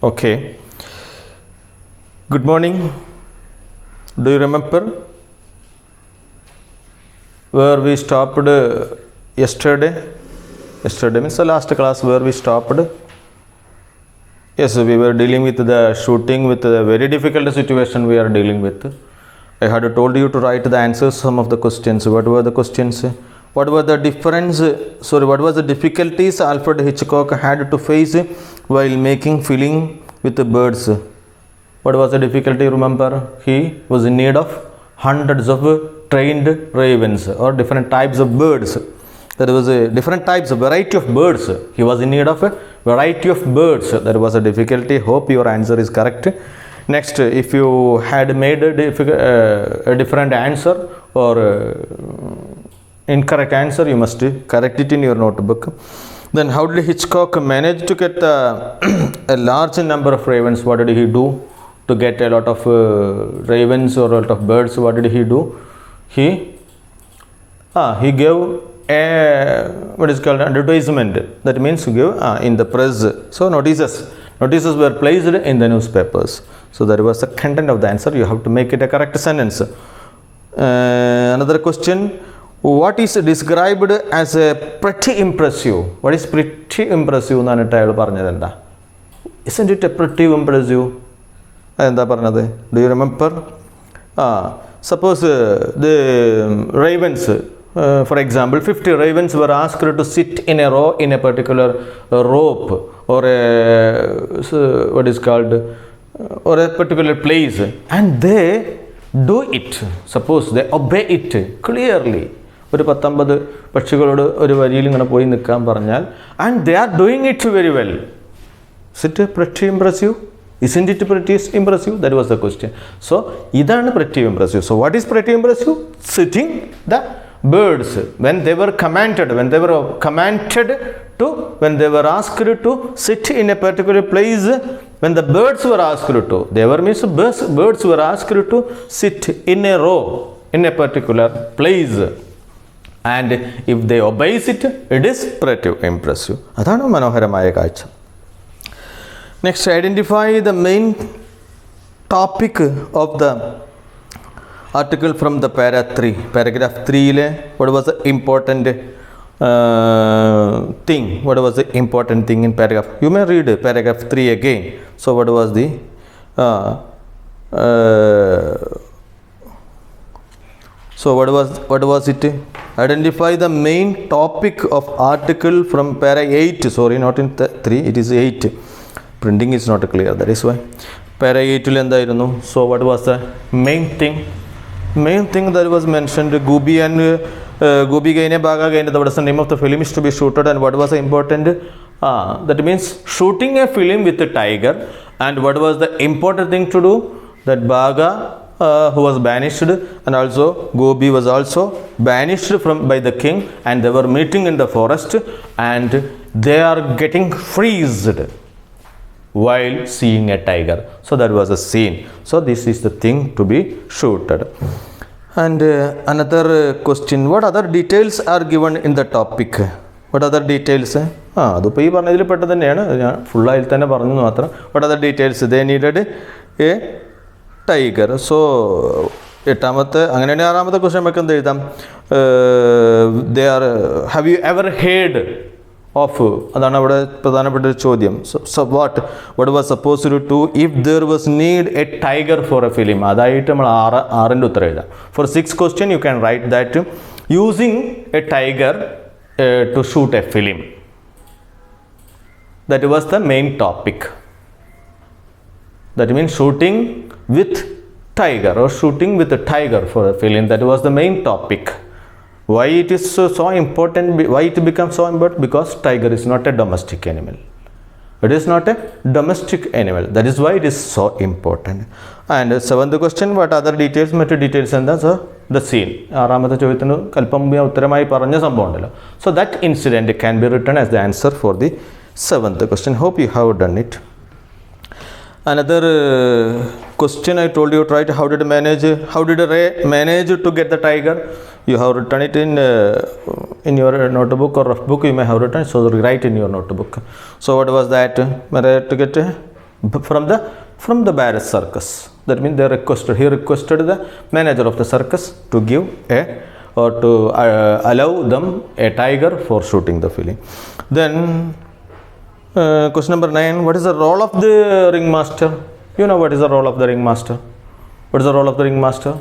Okay. Good morning. Do you remember where we stopped yesterday? Yesterday means the last class where we stopped. Yes, we were dealing with the shooting with the very difficult situation we are dealing with. I had told you to write the answers some of the questions. What were the questions? What were the what was the difficulties Alfred Hitchcock had to face while making film with the birds? What was the difficulty? Remember, he was in need of hundreds of trained ravens or different types of birds. There was a different types, a variety of birds. He was in need of a variety of birds. There was a difficulty. Hope your answer is correct. Next, if you had made a different answer or incorrect answer, you must correct it in your notebook. Then how did Hitchcock manage to get a large number of ravens? What did he do to get a lot of ravens or a lot of birds? What did he do? He gave what is called advertisement. That means give in the press. So notices were placed in the newspapers. So that was the content of the answer. You have to make it a correct sentence. Another question. What is described as a pretty impressive? What is pretty impressive? Isn't it a pretty impressive? Do you remember? Suppose the ravens, for example, 50 ravens were asked to sit in a row in a particular rope or or a particular place, and they do it. Suppose they obey it clearly. ഒരു 19 പക്ഷികളോട് ഒരു വരിയിൽ ഇങ്ങനെ പോയി നിൽക്കാൻ പറഞ്ഞാൽ, and they are doing it very well. Is it pretty impressive? Isn't it pretty impressive? That was the question. So idana pretty impressive. So what is pretty impressive? Sitting the birds when they were commanded when they were asked to sit in a particular place, when the birds were asked to, birds were asked to sit in a row in a particular place, and if they obeys it, it is pretty impressive. Adana manoharamaya kaachcha. Next, identify the main topic of the article from the paragraph 3. What was the important thing? What was the important thing in paragraph? You may read paragraph 3 again. So what was the what was it? Identify the main topic of article from para 8. Sorry, not in 3, it is 8. Printing is not clear, that is why. Para 8 il endayirunnu. So what was the main thing? Main thing that was mentioned, Gooby and Gooby gaine baga gaine, that was the name of the film is to be shooted, and what was the important? That means shooting a film with a tiger, and what was the important thing to do? That Baga who was banished, and also Gobi was also banished by the king, and they were meeting in the forest, and they are getting freezed while seeing a tiger. So that was a scene. So this is the thing to be shooted. And another question, what other details are given in the topic? What other details? അതിപ്പോൾ ഈ പറഞ്ഞതിൽ പെട്ടത് തന്നെയാണ്, ഞാൻ ഫുള്ളായി തന്നെ പറഞ്ഞു മാത്രം. What other details? They needed a tiger. So എട്ടാമത്തെ, അങ്ങനെയാണെങ്കിൽ ആറാമത്തെ ക്വസ്റ്റ്യൻ നമുക്ക് എന്ത് എഴുതാം? Have you ever heard of? അതാണ് അവിടെ പ്രധാനപ്പെട്ട ഒരു ചോദ്യം. So what was supposed to do if there was need a tiger for a film? അതായിട്ട് നമ്മൾ ആറിൻ്റെ ഉത്തരം എഴുതാം. For 6th question you can write that using a tiger to shoot a film. That was the main topic. That means shooting with tiger or shooting with a tiger for a film. That was the main topic. Why it is so important? Why it becomes so important? Because tiger is not a domestic animal. It is not a domestic animal. That is why it is so important. And 7th question, what other details? Many details and the scene. ആറാമത്തെ ചോദ്യത്തിന് കൽപ്പം ഉത്തരമായി പറഞ്ഞ സംഭവം ഉണ്ടല്ലോ. So that incident can be written as the answer for the 7th question. Hope you have done it. Another question I told you to write, how did Ray manage to get the tiger? You have written it in your notebook or rough book. You may have written, so write in your notebook. So what was that? To get from the Barrett circus. That means he requested the manager of the circus to give to allow them a tiger for shooting the film. Then question number 9, what is the role of the ringmaster? You know what is the role of the ringmaster? What is the role of the ringmaster?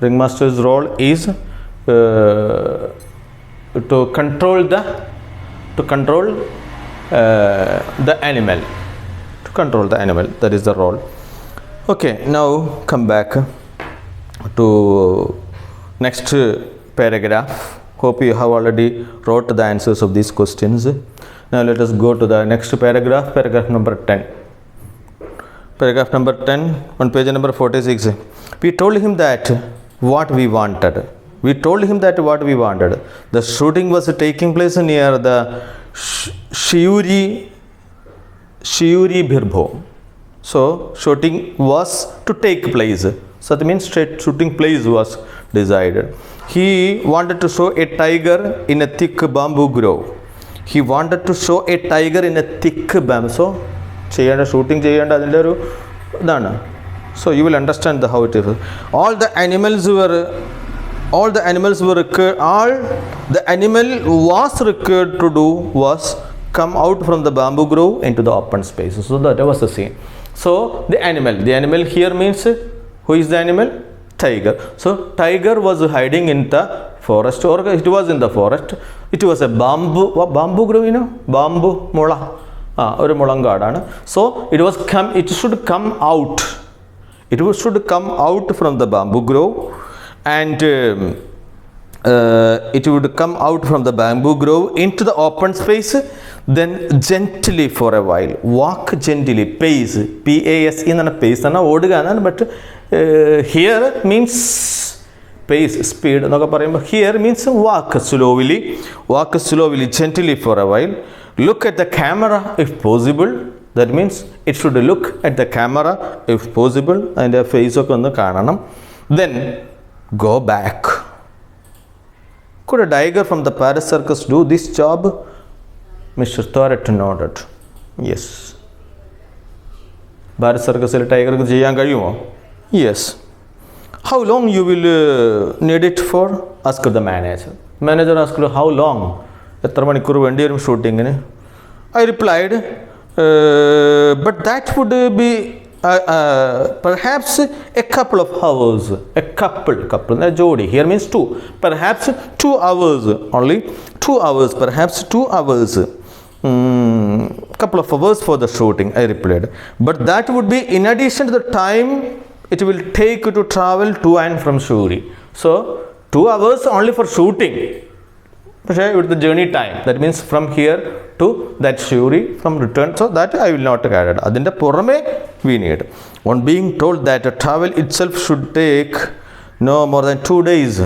Ringmaster's role is to control the animal. To control the animal, that is the role. Okay, now come back to next paragraph. Hope you have already wrote the answers of these questions. Now let us go to the next paragraph, paragraph number 10. Paragraph number 10 on page number 46. We told him that what we wanted. The shooting was taking place near the Shiuri Birbho. So shooting was to take place. So that means shooting place was decided. He wanted to show a tiger in a thick bamboo grove. So shooting adinte oru idana. So you will understand how it is. All the animal was required to do was come out from the bamboo grove into the open space. So that was the scene. So the animal here means, who is the animal? Tiger. So tiger was hiding in the forest, or it was in the forest. It was a bamboo grove, you know, bamboo mola. ഒരു മുളങ്കാടാണ്. So it should come out. It should come out from the bamboo grove, and it would come out from the bamboo grove into the open space. Then gently for a while, walk gently, pace, pace എന്നാണ് pace എന്നാണ് ഓടുക എന്നാണ്. But here means pace, speed എന്നൊക്കെ പറയുമ്പോൾ here means walk slowly, gently for a while. Look at the camera if possible. That means it should look at the camera if possible. അതിൻ്റെ face ഒക്കെ ഒന്ന് കാണണം. Then go back. Could a tiger from the Paris circus do this job? Mr. Thoret nodded. Yes. Paris circus tiger ചെയ്യാൻ കഴിയുമോ? Yes. How long you will need it for? Asked the manager. Manager asked how long? എത്ര മണിക്കൂർ വേണ്ടി വരും ഷൂട്ടിങ്ങിന്? I replied, but that would be perhaps a couple of hours. A couple, a jodi here means two. Perhaps 2 hours only. 2 hours, perhaps 2 hours. Couple of hours for the shooting, I replied. But that would be in addition to the time it will take to travel to and from Shuri. So 2 hours only for shooting. With the journey time, that means from here to that Shuri, from return, so that I will not add. Adinte porame we need. On being told that travel itself should take no more than 2 days.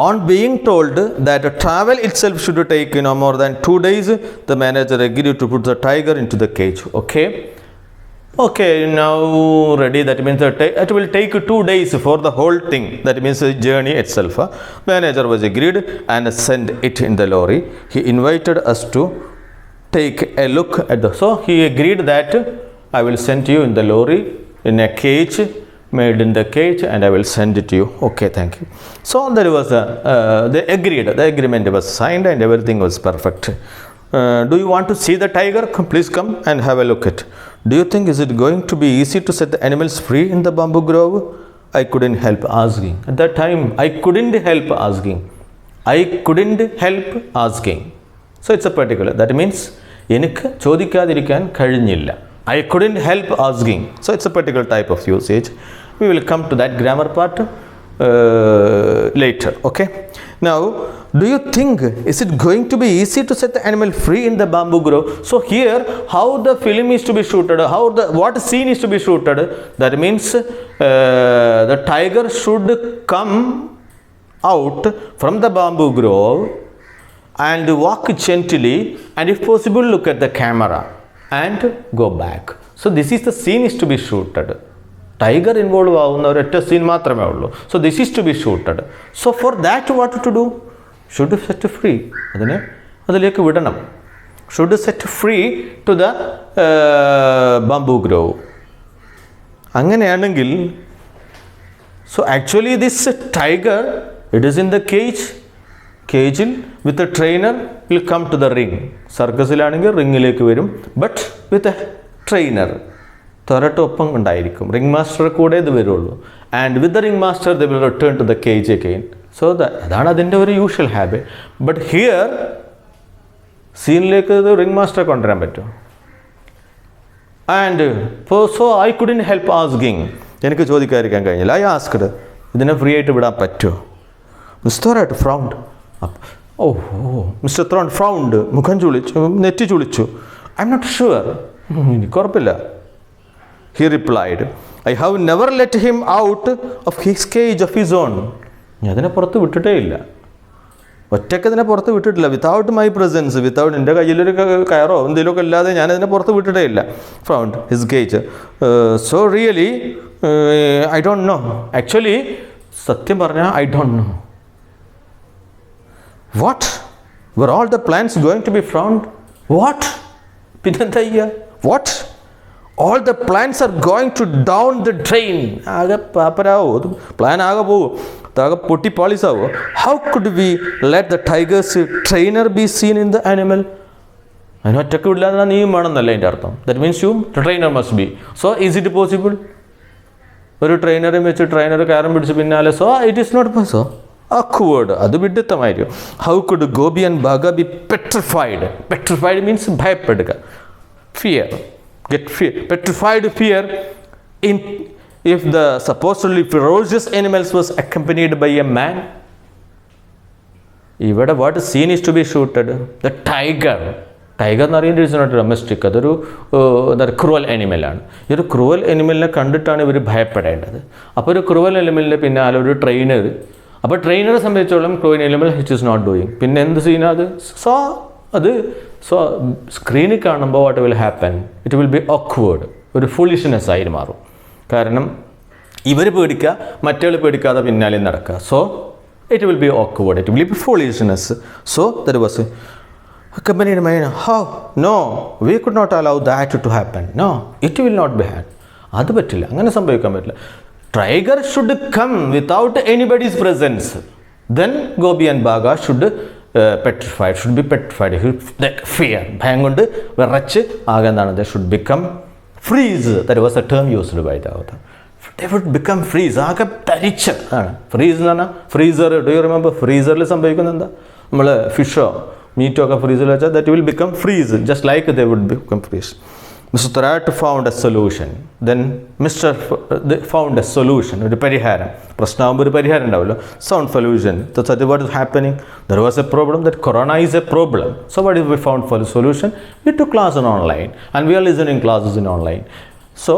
On being told that travel itself should take no more than 2 days, the manager agreed to put the tiger into the cage. Okay, now ready. That means it will take 2 days for the whole thing. That means the journey itself. Manager was agreed and sent it in the lorry. He invited us to take a look at the. So he agreed that I will send you in the lorry in a cage, made in the cage, and I will send it to you. Okay, thank you. So there was they agreed. The agreement was signed and everything was perfect. Do you want to see the tiger? Please come and have a look at. Do you think is it going to be easy to set the animals free in the bamboo grove? I couldn't help asking. At that time, I couldn't help asking. So it's a particular. That means എനിക്ക് ചോദിക്കാതിരിക്കാൻ കഴിഞ്ഞില്ല. I couldn't help asking. So it's a particular type of usage. We will come to that grammar part later. Okay. Now, do you think is it going to be easy to set the animal free in the bamboo grove? So here, how the film is to be shooted, what scene is to be shooted? That means the tiger should come out from the bamboo grove and walk gently, and if possible, look at the camera and go back. So this is the scene is to be shooted. Tiger involved ആവുന്ന ഒരൊറ്റ scene മാത്രമേ ഉള്ളൂ. So this is to be shooted. So for that what to do? Should set free. അതിലേക്ക് വിടണം. should set free to the bamboo grove. അങ്ങനെയാണെങ്കിൽ, so actually this tiger, it is in the cageൽ with a trainer will come to the ring. സർക്കസിലാണെങ്കിൽ റിങ്ങിലേക്ക് വരും, but with a trainer, തൊരട്ടൊപ്പം ഉണ്ടായിരിക്കും. Ring master കൂടെ ഇത് വരുള്ളൂ. And with the ring master they will return to the cage again. So അതാണ് അതിൻ്റെ ഒരു usual habit. But here സീനിലേക്ക് ഇത് റിംഗ് മാസ്റ്ററെ കൊണ്ടുവരാൻ പറ്റും. And so I couldn't help asking, എനിക്ക് ചോദിക്കാതിരിക്കാൻ കഴിഞ്ഞില്ല. ഐ ആസ്ക്ഡ്, ഇതിനെ ഫ്രീ ആയിട്ട് വിടാൻ പറ്റുമോ? മിസ്റ്റർ ആയിട്ട് ഫ്രൗണ്ട്. ഓ മിസ്റ്റർ ത്രോൺ ഫ്രൗണ്ട്, മുഖം ചുളിച്ചു, നെറ്റി ചുളിച്ചു. ഐ എം നോട്ട് ഷുവർ, എനിക്ക് ഉറപ്പില്ല. He replied, I have never let him out of his cage of his own. ഞാൻ അതിനെ പുറത്ത് വിട്ടിട്ടേ ഇല്ല, ഒറ്റയ്ക്ക് അതിനെ പുറത്ത് വിട്ടിട്ടില്ല. വിത്തൗട്ട് മൈ പ്രസൻസ്, വിത്തൗട്ട് എൻ്റെ കയ്യിലൊരു കയറോ എന്തെങ്കിലുമൊക്കെ ഇല്ലാതെ ഞാൻ അതിനെ പുറത്ത് വിട്ടിട്ടേ ഇല്ല. From his cage. So really I don't know. Actually സത്യം പറഞ്ഞാൽ I don't know. What were all the plans going to be found? What? പിന്നെന്താ ചെയ്യുക? What? all the plans are going to down the drain. ആകെ പാപ്പരാവോ, plan ആകെ പോവും, ആകെ പൊട്ടി പാളിസാവോ. how could we let the tiger's trainer be seen in the animal? അതിന് ഒറ്റക്ക് വിടില്ലാതെ നീയും വേണമെന്നല്ല അതിൻ്റെ അർത്ഥം. That means you trainer must be. So is it possible? ഒരു ട്രെയിനറെ വെച്ച് ട്രെയിനർ കയറും പിടിച്ച് പിന്നാലെ. So it is not possible. awkward, അത് വിഡിത്തമായിരിക്കും. how could Gobi and Bhaga be petrified? petrified means ഭയപ്പെടുക, fear, get fear, petrified fear in if the supposedly ferocious animals was accompanied by a man. ഇവിടെ what scene is to be shooted? the tiger എന്ന് പറയുന്നത് it's not domestic, അതൊരു എന്താ cruel അനിമലാണ്. ഈ ഒരു cruel അനിമലിനെ കണ്ടിട്ടാണ് ഇവർ ഭയപ്പെടേണ്ടത്. അപ്പോൾ ഒരു ക്രൂവൽ അനിമലിൻ്റെ പിന്നാലെ ഒരു ട്രെയിനർ. അപ്പോൾ ട്രെയിനറെ സംബന്ധിച്ചോളം cruel animal it is not doing. പിന്നെ എന്ത് സീനാണ് അത്? സോ സ്ക്രീനിൽ കാണുമ്പോൾ what will happen? It will be awkward, ഒരു ഫുളിഷ്നെസ് ആയി മാറും. കാരണം ഇവർ പേടിക്കുക, മറ്റേൾ പേടിക്കാതെ പിന്നാലെ നടക്കുക. So it will be awkward, it will be foolishness. So that was accompanied by, how? No, we could not allow that to happen. No, it will not be had. അത് പറ്റില്ല, അങ്ങനെ സംഭവിക്കാൻ പറ്റില്ല. Tiger should come without anybody's presence. Then Gobi and Bhaga should should be petrified. Like fear, ഭയം കൊണ്ട് വിറച്ച് ആകെന്താണ്, they should become freeze. That was a term used by the author. They would become freeze. ആകെ തരിച്ച് ആണ് freeze എന്ന് പറഞ്ഞാൽ. Freezer, do you remember? ഫ്രീസറിൽ സംഭവിക്കുന്നത് എന്താ? നമ്മൾ ഫിഷോ മീറ്റൊക്കെ ഫ്രീസിൽ വെച്ചാൽ that will become freeze, just like they would become freeze. Mister Thorat found a solution. Then mister found a solution, ഒരു പരിഹാരം. പ്രശ്നമാകുമ്പോൾ ഒരു പരിഹാരം ഉണ്ടാവുമല്ലോ. Sound solution. So what is happening? There was a problem, that corona is a problem. So what is we found for a solution? We to class in online and we are listening classes in online. So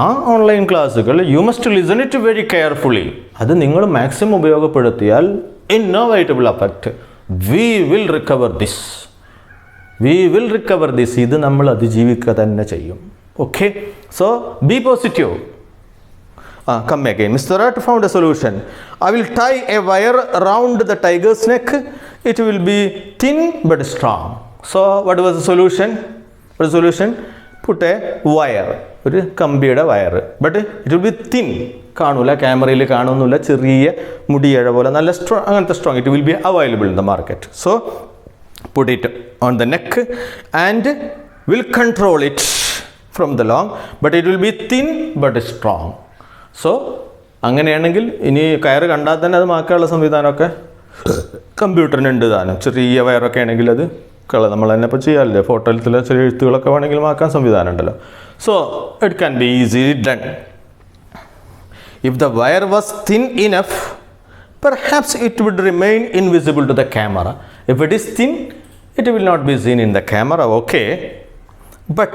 ആ online ക്ലാസ്സുകൾ you must listen it very carefully. അത് നിങ്ങൾ maximum ഉപയോഗപ്പെടുത്തിയാൽ innovatable effect. We will recover this. ഇത് നമ്മൾ അതിജീവിക്കുക തന്നെ ചെയ്യും. Okay, so be positive. Come again. Mr. Rat found a solution. I will tie a wire around the tiger's neck. It will be thin but strong. So what was the solution? Put a wire, ഒരു കമ്പിയുടെ വയർ. But it will be thin. കാണൂല, ക്യാമറയിൽ കാണുന്നില്ല, ചെറിയ മുടിയഴ പോലെ, നല്ല സ്ട്രോങ്, അങ്ങനത്തെ strong. It will be available in the market. So put it on the neck and will control it from the long, but it will be thin but strong. So അങ്ങനെയാണെങ്കിൽ ഇനി കയറ് കണ്ടാൽ തന്നെ അത് മാക്കാനുള്ള സംവിധാനമൊക്കെ കമ്പ്യൂട്ടറിനുണ്ട് താനും. ചെറിയ വയറൊക്കെ ആണെങ്കിൽ അത് നമ്മൾ തന്നെ ഇപ്പോൾ ചെയ്യാറില്ലേ, ഫോട്ടോയിലത്തിലെ ചെറിയ എഴുത്തുകളൊക്കെ വേണമെങ്കിൽ മാക്കാൻ സംവിധാനം ഉണ്ടല്ലോ. So it can be easily done. If the wire was thin enough, perhaps it would remain invisible to the camera. If it is thin, it will not be seen in the camera, okay? But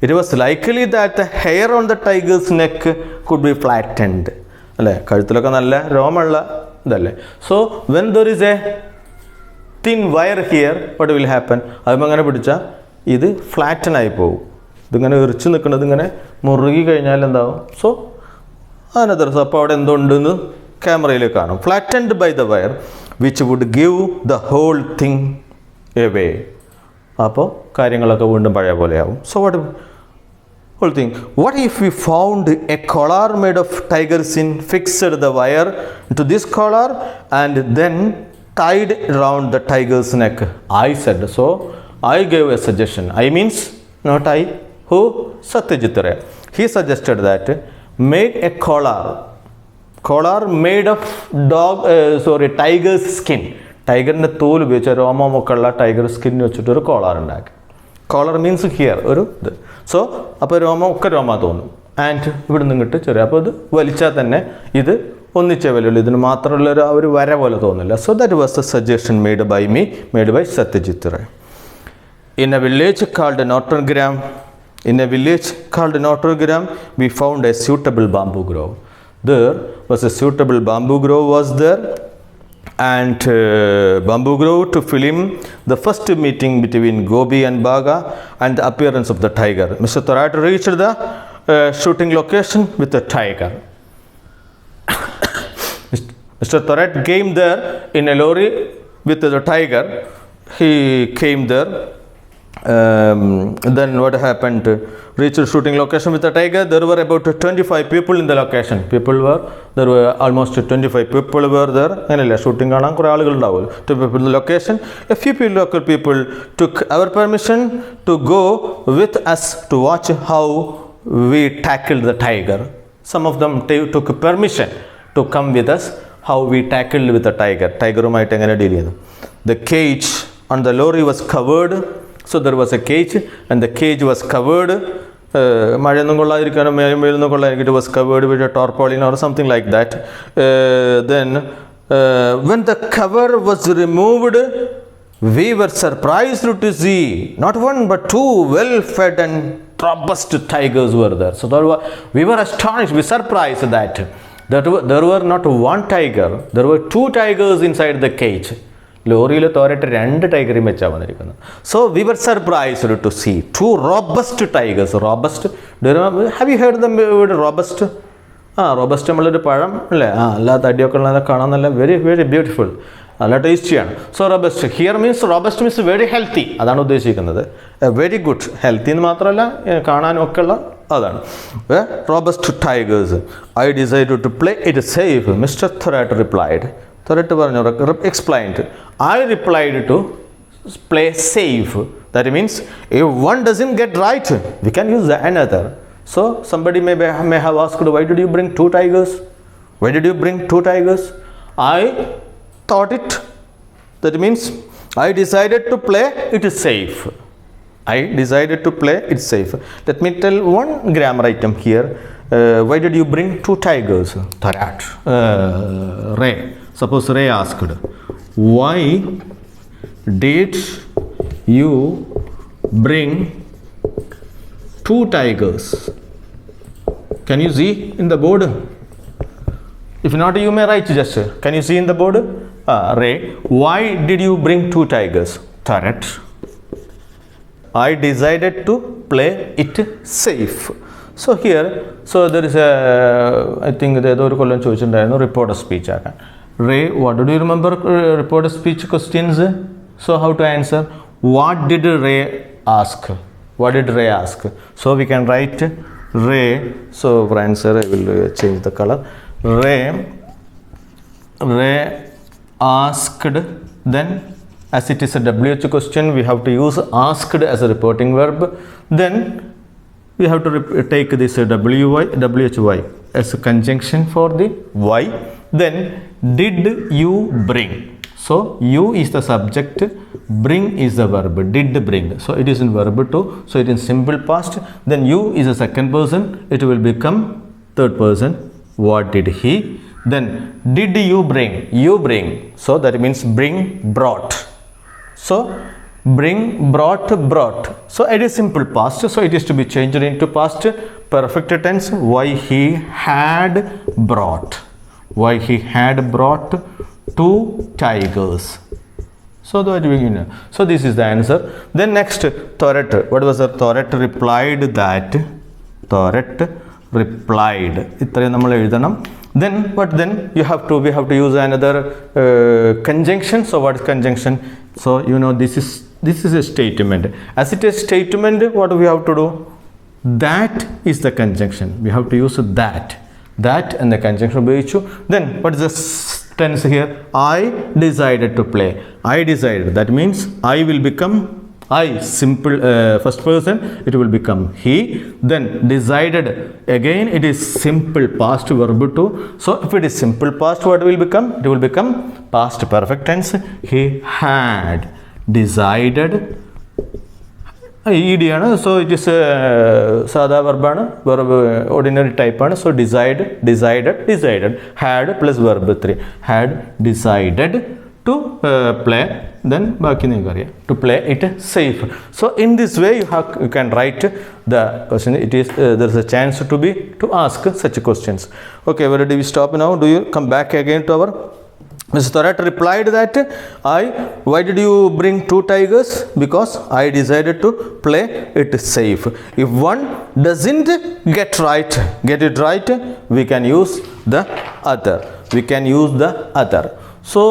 it was likely that the hair on the tiger's neck could be flattened. അല്ലേ, കഴുത്തിലൊക്കെ നല്ല രോമമുള്ള ഇതല്ലേ. So when there is a thin wire here, what will happen? അതും അങ്ങനെ പിടിച്ചാൽ ഇത് flatten ആയി പോകും. ഇതിങ്ങനെ എറിച്ച് നിൽക്കുന്നത് ഇങ്ങനെ മുറുകി കഴിഞ്ഞാൽ എന്താവും? സോ another, അപ്പോൾ അവിടെ എന്തുണ്ടെന്ന് ക്യാമറയിൽ കാണും. Flattened by the wire which would give the whole thing away. അപ്പോൾ കാര്യങ്ങളൊക്കെ വീണ്ടും പഴയ പോലെയാവും. So what whole thing. What if we found a collar made of tiger skin, fixed the wire to this collar and then tied around the tiger's neck? I said. So I gave a suggestion. I means not I. Who? Satyajit Ray. He suggested that make a collar made of tiger's skin. ടൈഗറിൻ്റെ തോൽ ഉപയോഗിച്ച് രോമമൊക്കെയുള്ള tiger skin വെച്ചിട്ടൊരു collar ഉണ്ടാക്കി. Collar means here ഒരു ഇത്. So അപ്പോൾ രോമ തോന്നും. And ഇവിടെ നിന്ന് ഇങ്ങോട്ട് ചെറിയ, അപ്പോൾ ഇത് വലിച്ചാൽ തന്നെ ഇത് ഒന്നിച്ചേ വരുള്ളൂ, ഇതിന് മാത്രമുള്ള ഒരു വര പോലെ തോന്നില്ല. So that was the suggestion made by Satyajit Ray. In a village called Notre-Dame, we found a suitable bamboo grove. There was a suitable bamboo grove was there, and bamboo grove to film the first meeting between Gobi and Baga and the appearance of the tiger. Mr. Thorat reached the shooting location with the tiger. Mr. Thorat came there in a lorry with the tiger. He came there. Then what happened? Reached shooting location with the tiger. There were about 25 people in the location. There were almost 25 people were there. അങ്ങനെയല്ല, shooting കാണാൻ കുറേ ആളുകൾ ഉണ്ടാവുമല്ലോ. 25 people in the location. A few local people took our permission to go with us to watch how we tackled the tiger. Some of them took permission to come with us how we tackled with the tiger. ടൈഗറുമായിട്ട് എങ്ങനെ deal ചെയ്തു. The cage on the lorry was covered. So there was a cage and the cage was covered. മഴയൊന്നും കൊള്ളാതിരിക്കാനും മേലൊന്നും കൊള്ളാതിരിക്കും. It was covered with a tarpaulin or something like that. Then when the cover was removed, we were surprised to see not one but two well-fed and robust tigers were there. So we were astonished, we were surprised that there were not one tiger, there were two tigers inside the cage. ലോറിയിൽ തോരട്ട് 2 ടൈഗറും വെച്ചാൽ വന്നിരിക്കുന്നത്. So we were surprised to see 2 robust tigers. Robust, have you heard the word robust? Robust നമ്മളൊരു പഴം അല്ലേ, എല്ലാ തടിയൊക്കെ ഉള്ളത് കാണാൻ നല്ല വെരി വെരി ബ്യൂട്ടിഫുൾ, നല്ല ടേസ്റ്റിയാണ്. So robust here means robust means very healthy, അതാണ് ഉദ്ദേശിക്കുന്നത്. വെരി ഗുഡ്, ഹെൽത്തി എന്ന് മാത്രമല്ല കാണാനും ഒക്കെ ഉള്ള അതാണ്. Robust tigers. I decided to play it safe, mister Thorat replied. Thorat പറഞ്ഞു, explained. I replied to play safe. That means if one doesn't get right, we can use another. So somebody may have asked, why did you bring 2 tigers? Why did you bring 2 tigers? I thought it. That means I decided to play it safe. I decided to play it safe. Let me tell one grammar item here. Why did you bring 2 tigers? Thorat. Ray. Suppose Ray asked, why did you bring 2 tigers? Can you see in the board? If not, you may write just. Can you see in the board? Ray, why did you bring 2 tigers? Thorat, I decided to play it safe. So here, so there is a, I think the other column chosen report of speech. Ray, what do you remember report of speech questions? So how to answer? What did Ray ask? What did Ray ask? So we can write Ray. So for answer I will change the color. Ray asked. Then as it is a WH question, we have to use asked as a reporting verb. Then we have to take this WHY as a conjunction for the Y. Then did you bring? So you is the subject, bring is the verb. Did bring. So it is in verb 2. So it is simple past. Then you is the second person. It will become third person. What did he? Then did you bring? You bring. So that means bring, brought. So bring, brought. So it is simple past. So it is to be changed into past perfect tense. Why he had brought. Why he had brought 2 tigers. So this is the answer. Then next, Thorat. What was the Thorat replied that? Thorat replied. ഇത്രയും നമ്മൾ എഴുതണം. Then what? Then we have to use another conjunction. So what is conjunction? So this is this is a statement. As it is a statement, what we have to do? That is the conjunction. We have to use that. That and the conjunction ഉപയോഗിച്ചു. Then what is the tense here? I decided to play. I decided. That means I will become I, simple first person, it will become he. Then decided, again it is simple past verb too. So if it is simple past, what will become? It will become past perfect tense. He had decided. ED ആണ്. So it is സാധാ വെർബാണ്, verb ordinary ടൈപ്പാണ്. So decided had plus verb 3, had decided to play. Then ബാക്കി നിങ്ങൾക്ക് അറിയാം, to play it safe. So in this way you can write the question. It is there is a chance to ask such questions. Okay, where do we stop now? Do you come back again to our Mr. Thorat replied that why did you bring 2 tigers? Because I decided to play it safe. If one doesn't get it right, we can use the other. So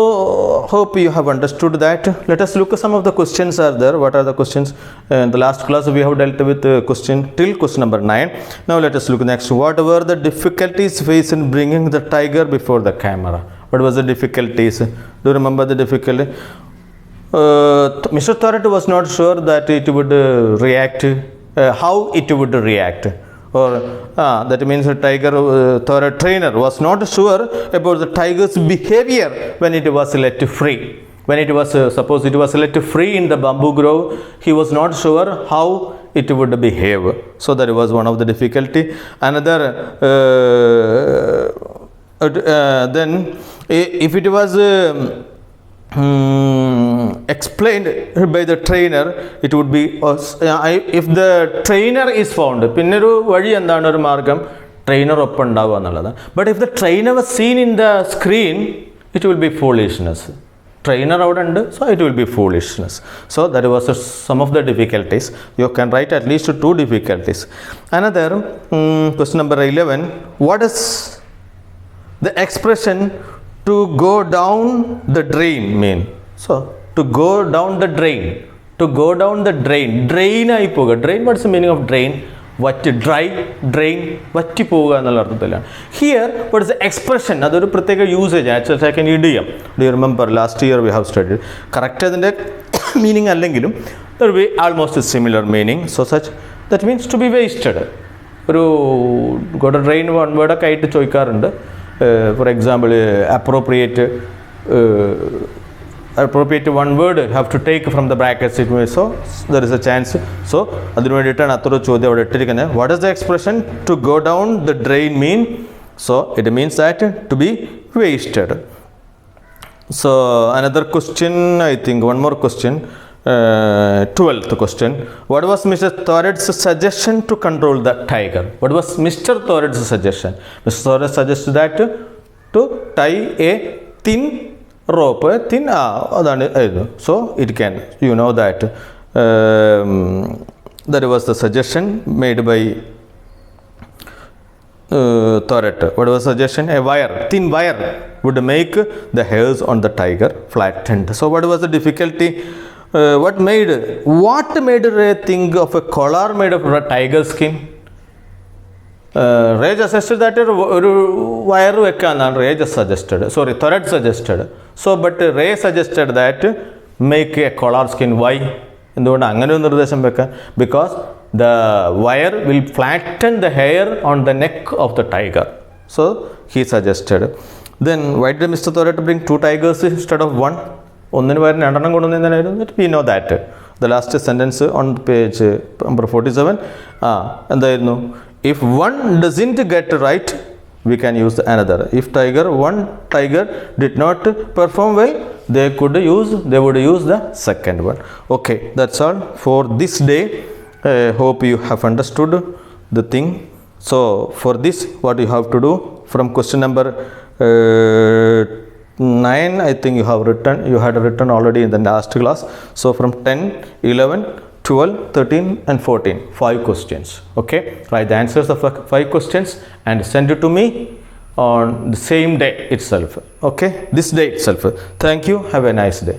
hope you have understood that. Let us look at some of the questions are there. What are the questions? In the last class we have dealt with question till question number 9. Now let us look next. What were the difficulties faced in bringing the tiger before the camera? What was the difficulties? Do you remember the difficulty? Mr. Thorat was not sure that it would react, how it would react. Or that means a tiger Thorat trainer was not sure about the tiger's behavior when it was let free. When it was suppose it was let free in the bamboo grove, he was not sure how it would behave. So that was one of the difficulty. Another then if it was explained by the trainer, it would be if the trainer is found, പിന്നൊരു വഴി എന്താണ്, ഒരു മാർഗം trainer ഒപ്പം ഉണ്ടാവുക എന്നുള്ളതാണ്. But if the trainer was seen in the screen, it will be foolishness. Trainer അവിടെ ഉണ്ട്, so it will be foolishness. So that was some of the difficulties. You can write at least 2 difficulties. Another question number 11. What is the expression to go down the drain mean? So to go down the drain, drain ആയി പോകുക. Drain, what's the meaning of drain? drain വറ്റി പോവുക എന്നുള്ള അർത്ഥത്തിലാണ്. Here what is the expression? അതൊരു പ്രത്യേക usage, actually idiom. Do you remember last year we have studied? Correct അതിൻ്റെ meaning അല്ലെങ്കിലും there will be almost a similar meaning. So such that means to be wasted. ഒരു go to drain one word ഒക്കെ ആയിട്ട് ചോദിക്കാറുണ്ട്. For example, appropriate one word have to take from the brackets. So there is a chance. So അതിനു വേണ്ടിയിട്ടാണ് അത്ര ചോദ്യം അവിടെ ഇട്ടിരിക്കുന്നത്. What does the expression to go down the drain mean? So it means that to be wasted. So another question, I think one more question. 12th question. What was Mr. Thorat's suggestion to control the tiger? What was Mr. Thorat's suggestion? Mr. Thorat suggested that to tie a thin rope. So it can, you know that that was the suggestion made by Thorat. What was the suggestion? A thin wire would make the hairs on the tiger flattened. So what was the difficulty? What made Ray think of a collar made of a tiger skin? Ray suggested that ഒരു wire വെക്കാന്നാണ് Thorat suggested. So but Ray suggested that make a collar skin. Why? എന്തുകൊണ്ട് അങ്ങനെ ഒരു നിർദ്ദേശം വെക്കാൻ? Because the wire will flatten the hair on the neck of the tiger. So he suggested. Then why did Mr. Thorat bring 2 tigers instead of 1? ഒന്നിന് പകരം 2 കൊണ്ടുവന്നതായിരുന്നു. We know that. The last sentence on page number 47 എന്തായിരുന്നു? If one doesn't get right, we can use another. If one tiger did not perform well, they would use the second one. Okay, that's all for this day. Hope you have understood the thing. So for this, what you have to do from question number 9, I think you had written already in the last class. So from 10, 11, 12, 13 and 14, 5 questions. Okay, write the answers of 5 questions and send it to me on the same day itself. Okay, this day itself. Thank you. Have a nice day.